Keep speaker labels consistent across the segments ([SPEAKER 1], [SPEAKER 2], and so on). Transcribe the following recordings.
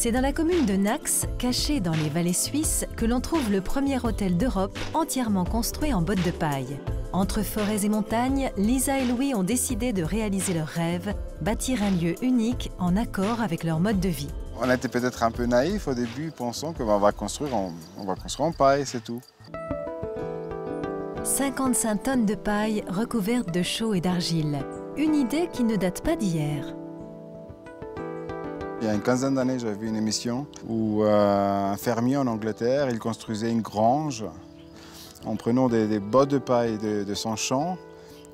[SPEAKER 1] C'est dans la commune de Nax, cachée dans les vallées suisses, que l'on trouve le premier hôtel d'Europe entièrement construit en bottes de paille. Entre forêts et montagnes, Lisa et Louis ont décidé de réaliser leur rêve, bâtir un lieu unique en accord avec leur mode de vie.
[SPEAKER 2] On était peut-être un peu naïfs au début, pensant qu'on va construire en paille, c'est tout.
[SPEAKER 1] 55 tonnes de paille recouvertes de chaux et d'argile. Une idée qui ne date pas d'hier.
[SPEAKER 2] Il y a une quinzaine d'années, j'avais vu une émission où un fermier en Angleterre, il construisait une grange en prenant des bottes de paille de son champ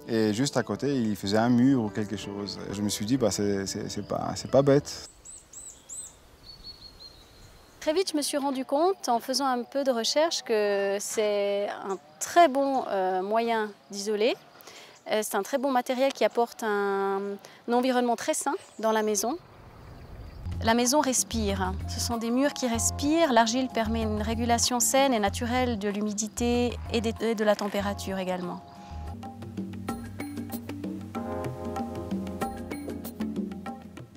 [SPEAKER 2] et juste à côté, il faisait un mur ou quelque chose. Et je me suis dit, bah, c'est pas bête.
[SPEAKER 3] Très vite, je me suis rendu compte, en faisant un peu de recherche, que c'est un très bon moyen d'isoler. C'est un très bon matériel qui apporte un environnement très sain dans la maison. La maison respire. Ce sont des murs qui respirent. L'argile permet une régulation saine et naturelle de l'humidité et de la température également.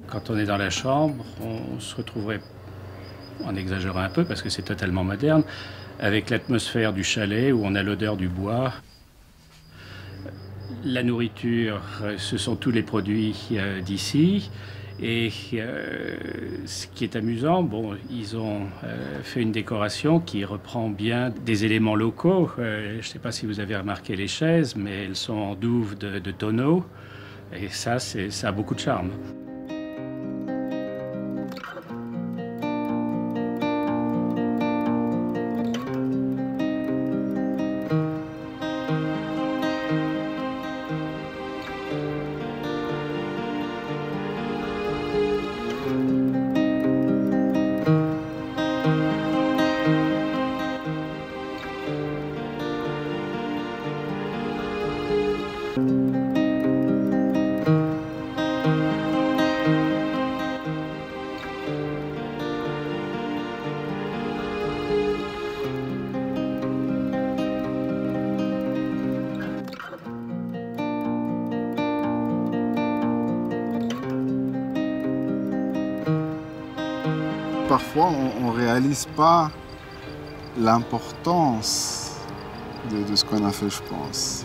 [SPEAKER 4] Quand on est dans la chambre, on se retrouverait, en exagérant un peu parce que c'est totalement moderne, avec l'atmosphère du chalet où on a l'odeur du bois. La nourriture, ce sont tous les produits d'ici. Et ce qui est amusant, bon, ils ont fait une décoration qui reprend bien des éléments locaux. Je ne sais pas si vous avez remarqué les chaises, mais elles sont en douve de tonneaux. Et ça a beaucoup de charme.
[SPEAKER 2] Parfois, on ne réalise pas l'importance de ce qu'on a fait, je pense.